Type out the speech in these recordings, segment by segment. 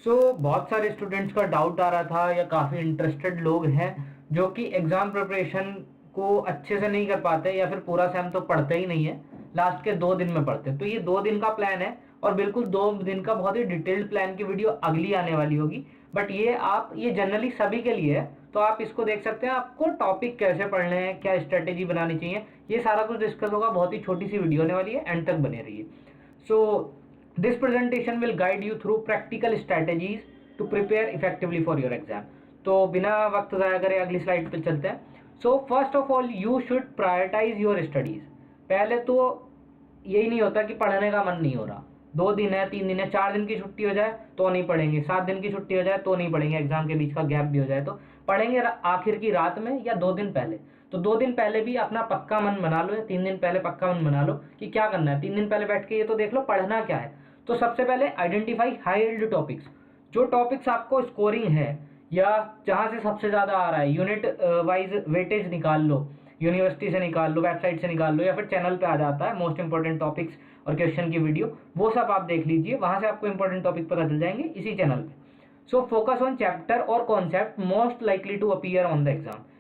बहुत सारे स्टूडेंट्स का डाउट आ रहा था या काफ़ी इंटरेस्टेड लोग हैं जो कि एग्ज़ाम प्रिपरेशन को अच्छे से नहीं कर पाते या फिर पूरा सेम तो पढ़ते ही नहीं है, लास्ट के 2 दिन में पढ़ते हैं। तो ये 2 दिन का प्लान है और बिल्कुल 2 दिन का बहुत ही डिटेल्ड प्लान की वीडियो अगली आने वाली होगी। बट ये जनरली सभी के लिए है, तो आप इसको देख सकते हैं। आपको टॉपिक कैसे पढ़ने हैं, क्या स्ट्रेटेजी बनानी चाहिए, ये सारा कुछ डिस्कस होगा। बहुत ही छोटी सी वीडियो होने वाली है, एंड तक बने रहिए। सो this presentation will guide you through practical strategies to prepare effectively for your exam. तो बिना वक्त ज़ाया करे अगली स्लाइड पे चलते हैं। So first of all you should prioritise your studies. पहले तो यही नहीं होता कि पढ़ने का मन नहीं हो रहा, 2 दिन है, 3 दिन है, 4 दिन की छुट्टी हो जाए तो नहीं पढ़ेंगे, 7 दिन की छुट्टी हो जाए तो नहीं पढ़ेंगे, एग्जाम के बीच का गैप भी हो जाए तो पढ़ेंगे आखिर की रात में या 2 दिन पहले। तो 2 दिन पहले भी अपना पक्का मन बना लो या 3 दिन पहले पक्का मन बना लो कि क्या करना है। 3 दिन पहले बैठ के ये तो देख लो पढ़ना क्या है। तो सबसे पहले आइडेंटिफाई हाई यील्ड टॉपिक्स। जो टॉपिक्स आपको स्कोरिंग है या जहाँ से सबसे ज़्यादा आ रहा है, यूनिट वाइज वेटेज निकाल लो, यूनिवर्सिटी से निकाल लो, वेबसाइट से निकाल लो, या फिर चैनल पे आ जाता है मोस्ट इंपॉर्टेंट टॉपिक्स और क्वेश्चन की वीडियो, वो सब आप देख लीजिए, वहाँ से आपको इंपॉर्टेंट टॉपिक पता चल जाएंगे इसी चैनल पे। सो फोकस ऑन चैप्टर और concept most likely to appear on the exam.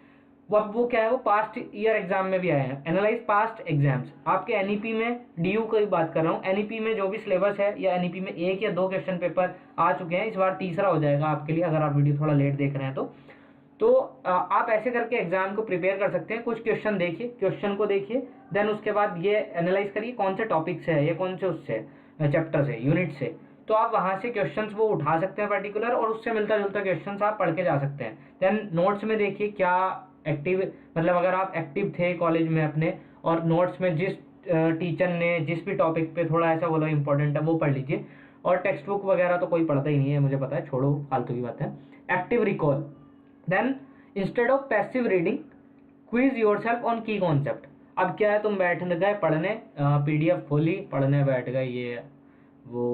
वो क्या है, वो पास्ट ईयर एग्जाम में भी आए हैं। Analyse past exams. आपके एनईपी में, डीयू की बात कर रहा हूँ, एनईपी में जो भी सिलेबस है या एनईपी में 1 या 2 क्वेश्चन पेपर आ चुके हैं, इस बार तीसरा हो जाएगा आपके लिए अगर आप वीडियो थोड़ा लेट देख रहे हैं तो आप ऐसे करके एग्जाम को प्रिपेयर कर सकते हैं। कुछ क्वेश्चन देखिए, क्वेश्चन को देखिए, देन उसके बाद ये एनालाइज करिए कौन से टॉपिक से है, ये कौन से उससे चैप्टर से, यूनिट से। तो आप वहां से क्वेश्चंस वो उठा सकते हैं पर्टिकुलर, और उससे मिलता जुलता क्वेश्चंस आप पढ़ के जा सकते हैं। देन नोट्स में देखिए क्या एक्टिव, मतलब अगर आप एक्टिव थे कॉलेज में अपने और नोट्स में जिस टीचर ने जिस भी टॉपिक पे थोड़ा ऐसा बोला इंपॉर्टेंट है वो पढ़ लीजिए। और टेक्स्ट बुक वगैरह तो कोई पढ़ता ही नहीं है, मुझे पता है, छोड़ो फालतू की बात है। Active recall. Then instead of passive reading quiz yourself on key concept. अब क्या है, तुम बैठ गए पढ़ने, पीडीएफ खोली, पढ़ने बैठ गए, ये वो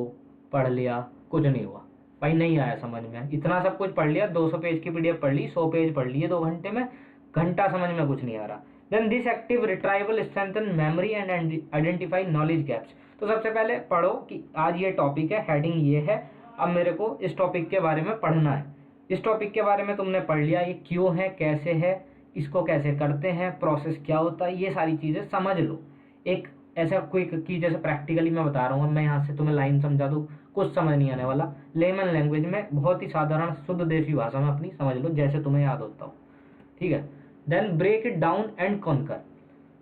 पढ़ लिया, कुछ नहीं हुआ भाई, नहीं आया समझ में, इतना सब कुछ पढ़ लिया, 200 पेज की पीडीएफ पढ़ ली, 100 पेज पढ़ लिए 2 घंटे में, घंटा समझ में कुछ नहीं आ रहा। Then this active retrieval strengthen memory and identify knowledge gaps. तो सबसे पहले पढ़ो कि आज ये टॉपिक है, हेडिंग ये है, अब मेरे को इस टॉपिक के बारे में पढ़ना है। इस टॉपिक के बारे में तुमने पढ़ लिया, ये क्यों है, कैसे है, इसको कैसे करते हैं, प्रोसेस क्या होता है, ये सारी चीज़ें समझ लो। एक ऐसा कोई कि जैसे प्रैक्टिकली मैं बता रहा हूँ, मैं यहाँ से तुम्हें लाइन समझा दूँ, कुछ समझ नहीं आने वाला। लेमन लैंग्वेज में, बहुत ही साधारण शुद्ध देसी भाषा में अपनी समझ लो, जैसे तुम्हें याद होता हो, ठीक है। Then break it down and conquer.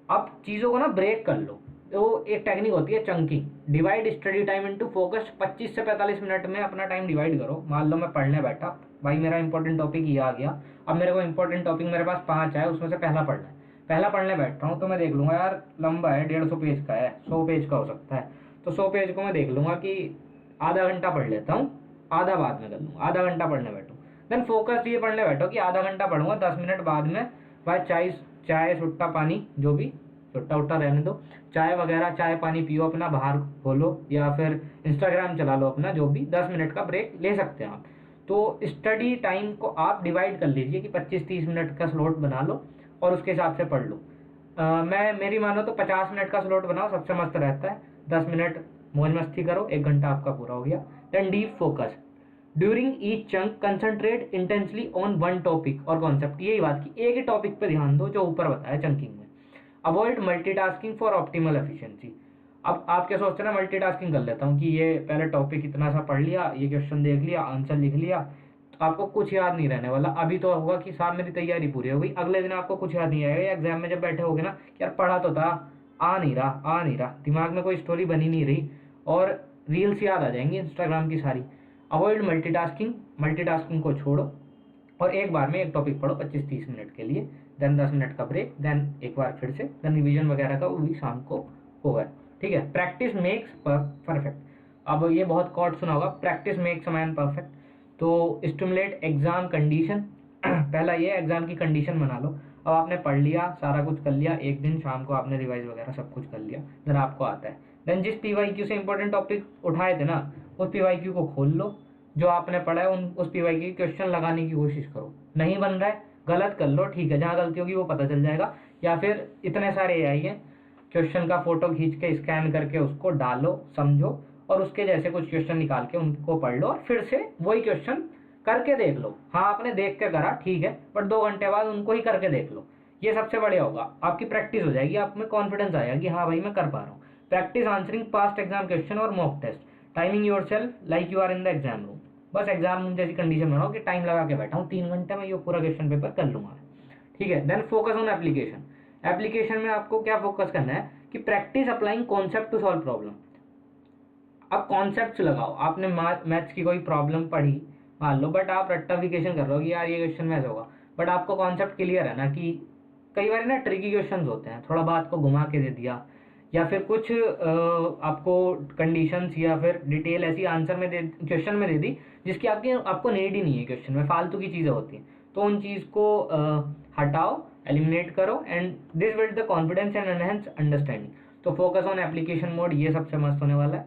अब चीज़ों को ना ब्रेक कर लो। तो एक टेक्निक होती है chunking. Divide study time into focus. 25 से 45 मिनट में अपना टाइम डिवाइड करो। मान लो मैं पढ़ने बैठा, भाई मेरा इंपॉर्टेंट टॉपिक ये आ गया, अब मेरे को इंपॉर्टेंट टॉपिक मेरे पास 5 है, उसमें से पहला पढ़ना है। पहला पढ़ने बैठ रहा हूँ तो मैं देख लूंगा यार लंबा है, 150 पेज का है, 100 पेज का हो सकता है, तो 100 पेज को मैं देख लूंगा कि आधा घंटा पढ़ लेता हूँ, आधा बाद में कर लूँगा, आधा घंटा पढ़ने बैठूँ। देन फोकस ये पढ़ने बैठो कि आधा घंटा पढ़ूंगा, 10 मिनट बाद में भाई चाय सुट्टा पानी, जो भी सुट्टा उट्टा रहने दो, चाय वगैरह, चाय पानी पियो, अपना बाहर खोलो या फिर इंस्टाग्राम चला लो अपना, जो भी 10 मिनट का ब्रेक ले सकते हैं आप। तो स्टडी टाइम को आप डिवाइड कर लीजिए कि 25-30 मिनट का स्लॉट बना लो और उसके हिसाब से पढ़ लो। मेरी मानो तो 50 मिनट का स्लॉट बनाओ, सबसे मस्त रहता है। 10 मिनट मौज मस्ती करो, 1 घंटा आपका पूरा हो गया। Then deep focus. During each chunk concentrate intensely on one topic और कॉन्सेप्ट। यही बात की एक ही टॉपिक पे ध्यान दो जो ऊपर बताया चंकिंग में। Avoid multitasking for optimal efficiency. अब आप क्या सोचते हैं ना, मल्टीटास्किंग कर लेता हूँ कि ये पहले टॉपिक इतना सा पढ़ लिया, ये क्वेश्चन देख लिया, आंसर लिख लिया, तो आपको कुछ याद नहीं रहने वाला। अभी तो होगा कि साहब मेरी तैयारी पूरी हो गई, अगले दिन आपको कुछ याद नहीं आएगा। एग्जाम में जब बैठे होगे ना, यार पढ़ा तो था, आ नहीं रहा, दिमाग में कोई स्टोरी बनी नहीं रही, और रील्स याद आ जाएंगी इंस्टाग्राम की सारी। अवॉइड मल्टीटास्किंग, मल्टीटास्किंग को छोड़ो और एक बार में एक टॉपिक पढ़ो 25-30 मिनट के लिए। देन 10 मिनट का ब्रेक, देन एक बार फिर से, देन रिवीजन वगैरह का वो भी शाम को होगा, ठीक है। Practice makes perfect. अब ये बहुत कॉट सुना होगा, practice makes a man perfect. तो स्टिमुलेट एग्जाम कंडीशन। पहला ये एग्जाम की कंडीशन बना लो। अब आपने पढ़ लिया, सारा कुछ कर लिया, एक दिन शाम को आपने रिवाइज वगैरह सब कुछ कर लिया, देन आपको आता है। देन जिस पीवाईक्यू से इंपॉर्टेंट टॉपिक उठाए थे ना, उस पीवाईक्यू को खोल लो, जो आपने पढ़ा है उस पीवाईक्यू क्वेश्चन लगाने की कोशिश करो। नहीं बन रहा है, गलत कर लो, ठीक है, जहाँ गलती होगी वो पता चल जाएगा। या फिर इतने सारे एआई हैं, क्वेश्चन का फोटो खींच के स्कैन करके उसको डालो, समझो और उसके जैसे कुछ क्वेश्चन निकाल के उनको पढ़ लो और फिर से वही क्वेश्चन करके देख लो। हाँ आपने देख के करा ठीक है, बट 2 घंटे बाद उनको ही करके देख लो। ये सबसे बढ़िया होगा, आपकी प्रैक्टिस हो जाएगी, आप में कॉन्फिडेंस आएगा कि हाँ भाई मैं कर पा रहा हूँ। Practice answering past exam question और mock test, timing yourself like you are in the exam room. बस एग्जाम रूम जैसी कंडीशन बनाओ कि टाइम लगा के बैठा हूँ, 3 घंटे में ये पूरा क्वेश्चन पेपर कर लूंगा, ठीक है। Then focus on application. Application में आपको क्या फोकस करना है कि practice applying concept to solve problem. अब कॉन्सेप्ट लगाओ, आपने मैथ्स की कोई प्रॉब्लम पढ़ी मान लो, बट आप रट्टाफिकेशन कर रहे हो कि यार ये क्वेश्चन में ऐसा होगा, बट आपको कॉन्सेप्ट क्लियर है ना कि कई बार ना ट्रिकी क्वेश्चन होते हैं, थोड़ा बात को घुमा के दे दिया या फिर कुछ आपको कंडीशंस या फिर डिटेल ऐसी आंसर में दे क्वेश्चन में दे दी जिसकी आपको नीड ही नहीं है, क्वेश्चन में फालतू की चीज़ें होती हैं। तो उन चीज़ को हटाओ, एलिमिनेट करो, and this build the confidence and enhance understanding. तो फोकस ऑन एप्लीकेशन मोड ये सबसे मस्त होने वाला है।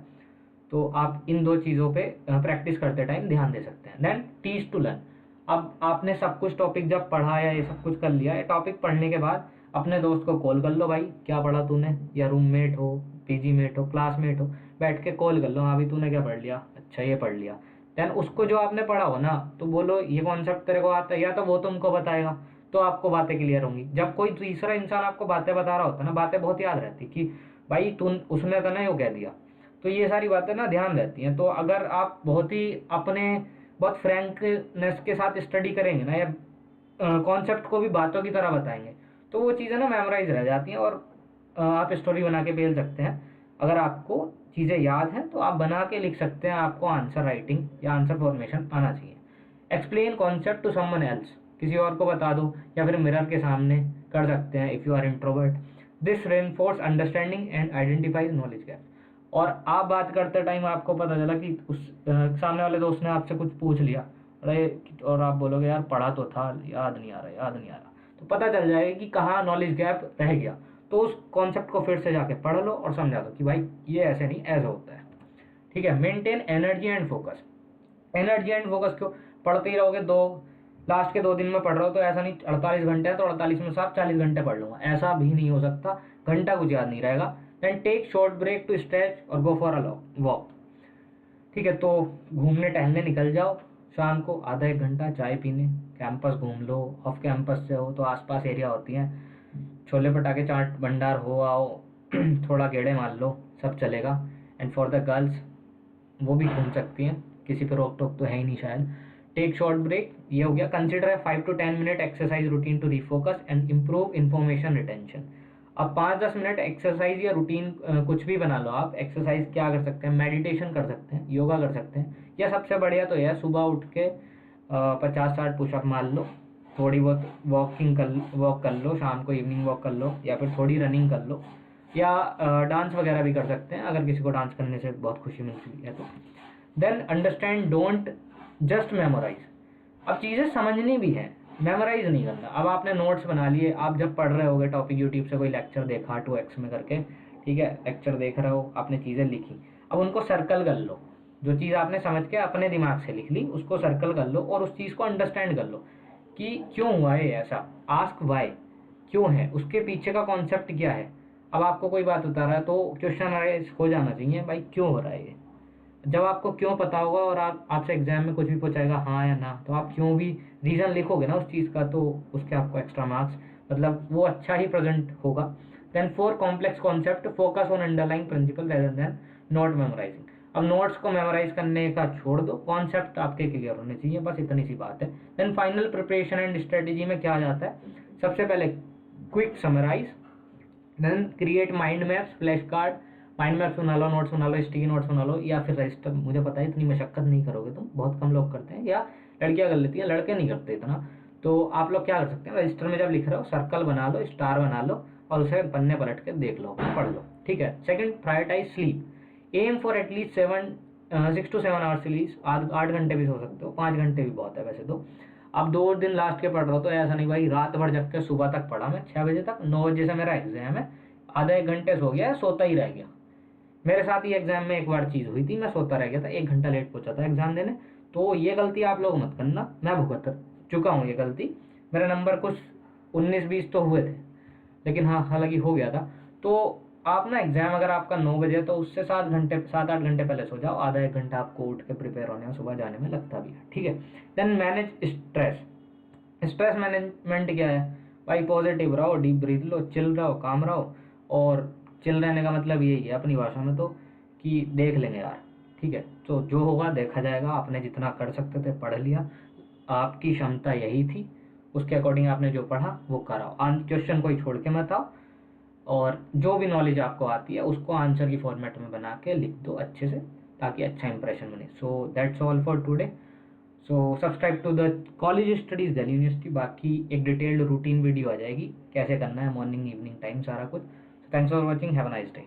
तो आप इन 2 चीज़ों पे प्रैक्टिस करते टाइम ध्यान दे सकते हैं। Then teach to learn. अब आपने सब कुछ टॉपिक जब पढ़ा या ये सब कुछ कर लिया, ये टॉपिक पढ़ने के बाद अपने दोस्त को कॉल कर लो, भाई क्या पढ़ा तूने, या रूममेट हो, पीजी मेट हो, क्लासमेट हो, बैठ के कॉल कर लो, हाँ भाई तूने क्या पढ़ लिया, अच्छा ये पढ़ लिया। देन उसको जो आपने पढ़ा हो ना तो बोलो ये कॉन्सेप्ट तेरे को आता है, या तो वो तुमको बताएगा तो आपको बातें क्लियर होंगी। जब कोई तीसरा इंसान आपको बातें बता रहा होता है ना, बातें बहुत याद रहती कि भाई तू उसने तो ना यो कह दिया, तो ये सारी बातें ना ध्यान रहती हैं। तो अगर आप बहुत ही अपने बहुत फ्रैंकनेस के साथ स्टडी करेंगे ना, या कॉन्सेप्ट को भी बातों की तरह बताएंगे, तो वो चीज़ें ना मेमोराइज रह जाती हैं और आप स्टोरी बना के भेज सकते हैं। अगर आपको चीज़ें याद हैं तो आप बना के लिख सकते हैं, आपको आंसर राइटिंग या आंसर फॉर्मेशन आना चाहिए। Explain concept to someone else, किसी और को बता दो या फिर मिरर के सामने कर सकते हैं if you are introvert. This reinforce understanding and identifies knowledge gap. और आप बात करते टाइम आपको पता चला कि उस सामने वाले दोस्त ने आपसे कुछ पूछ लिया, अरे और आप बोलोगे यार पढ़ा तो था, याद नहीं आ रहा, याद नहीं आ रहा, तो पता चल जाएगा कि कहाँ नॉलेज गैप रह गया। तो उस कॉन्सेप्ट को फिर से जाके पढ़ लो और समझा दो कि भाई ये ऐसे नहीं ऐसा होता है, ठीक है। Maintain energy and focus. Energy and focus क्यों, पढ़ते ही रहोगे, लास्ट के 2 दिन में पढ़ रहे हो तो ऐसा नहीं 48 घंटे हैं तो 48 में से आप 40 घंटे पढ़ लूंगा, ऐसा भी नहीं हो सकता, घंटा कुछ याद नहीं रहेगा। Then take short break to stretch और गो फॉर अ वॉक, ठीक है। तो घूमने टहलने निकल जाओ, शाम को आधा 1 घंटा चाय पीने, कैंपस घूम लो, ऑफ कैंपस से हो तो आसपास एरिया होती हैं, छोले भटाके चाट भंडार हो आओ थोड़ा गेड़े मार लो, सब चलेगा। एंड फॉर द गर्ल्स वो भी घूम सकती हैं, किसी पे रोक टोक तो है ही नहीं शायद। टेक शॉर्ट ब्रेक ये हो गया। Consider 5 to 10 minute exercise routine to refocus and improve information retention. अब 5-10 मिनट एक्सरसाइज या रूटीन कुछ भी बना लो आप। एक्सरसाइज क्या कर सकते हैं, मेडिटेशन कर सकते हैं, योगा कर सकते हैं, या सबसे बढ़िया तो यह सुबह उठ के 50-60 पुशअप मार लो, थोड़ी बहुत वॉक कर लो, शाम को इवनिंग वॉक कर लो, या फिर थोड़ी रनिंग कर लो, या डांस वगैरह भी कर सकते हैं अगर किसी को डांस करने से बहुत खुशी मिलती है तो। Then understand, don't just memorise. अब चीज़ें समझनी भी है, मेमोराइज नहीं करना। अब आपने नोट्स बना लिए, आप जब पढ़ रहे होगे टॉपिक, यूट्यूब से कोई लेक्चर देखा 2x में करके, ठीक है, लेक्चर देख रहे हो, आपने चीज़ें लिखी, अब उनको सर्कल कर लो, जो चीज़ आपने समझ के अपने दिमाग से लिख ली उसको सर्कल कर लो और उस चीज़ को अंडरस्टैंड कर लो कि क्यों हुआ है ऐसा। आस्क वाई, क्यों है, उसके पीछे का कॉन्सेप्ट क्या है। अब आपको कोई बात बता रहा है तो क्वेश्चन अराइज हो जाना चाहिए, भाई क्यों हो रहा है ये। जब आपको क्यों पता होगा और आपसे एग्जाम में कुछ भी पूछाएगा हाँ या ना, तो आप क्यों भी रीज़न लिखोगे ना उस चीज़ का, तो उसके आपको एक्स्ट्रा मार्क्स, मतलब वो अच्छा ही प्रेजेंट होगा। Then 4 complex concept, focus on underlying principle rather than not memorising. अब नोट्स को मेमोराइज करने का छोड़ दो, कॉन्सेप्ट आपके क्लियर होने चाहिए, बस इतनी सी बात है। Then final preparation and strategy में क्या आ जाता है, सबसे पहले quick summarise, then create mind maps, flash card, mind maps बना लो, नोट्स बना लो, स्टिकी नोट्स बना लो, या फिर रजिस्टर। मुझे पता है इतनी मशक्कत नहीं करोगे तुम, बहुत कम लोग करते हैं, या लड़कियां कर लेती हैं, लड़के नहीं करते इतना। तो आप लोग क्या कर सकते हैं, रजिस्टर में जब लिख रहे हो सर्कल बना लो, स्टार बना लो और उसे पन्ने पलट के देख लो, पढ़ लो, ठीक है। Second, prioritise sleep, aim for at least 6 to 7 hours sleep. 8 घंटे भी सो सकते हो, 5 घंटे भी बहुत है वैसे तो। अब 2 दिन लास्ट के पढ़ रहा हो तो ऐसा नहीं भाई रात भर जग के सुबह तक पढ़ा मैं 6 बजे तक, 9 बजे से मेरा एग्जाम है, आधा 1 घंटे सो गया, सोता ही रह गया। मेरे साथ ही एग्जाम में एक बार चीज़ हुई थी, मैं सोता रह गया था, 1 घंटा लेट पहुंचा था एग्जाम देने। तो ये गलती आप लोग मत करना, मैं भुगत चुका हूँ ये गलती। मेरे नंबर कुछ 19-20 तो हुए थे, लेकिन हाँ हालांकि हो गया था। तो आप ना एग्ज़ाम अगर आपका 9 बजे तो उससे 7-8 घंटे पहले सो जाओ, आधा 1 घंटा आपको उठ के प्रिपेयर होने में सुबह जाने में लगता भी है, ठीक है। Then manage stress. Stress management क्या है भाई? पॉजिटिव रहो, डीप ब्रीथ लो, चिल रहो, काम रहो। और चिल रहने का मतलब यही है अपनी भाषा में तो, कि देख लेंगे यार, ठीक है। तो जो होगा देखा जाएगा, आपने जितना कर सकते थे पढ़ लिया, आपकी क्षमता यही थी, उसके अकॉर्डिंग आपने जो पढ़ा वो कराओ, क्वेश्चन कोई छोड़ के मत आओ। और जो भी नॉलेज आपको आती है उसको आंसर की फॉर्मेट में बना के लिख दो अच्छे से, ताकि अच्छा इंप्रेशन बने। So that's all for today. So subscribe to the college studies Delhi university. बाकी एक डिटेल्ड रूटीन वीडियो आ जाएगी, कैसे करना है, मॉर्निंग इवनिंग टाइम सारा कुछ। Thanks for watching, have a nice day.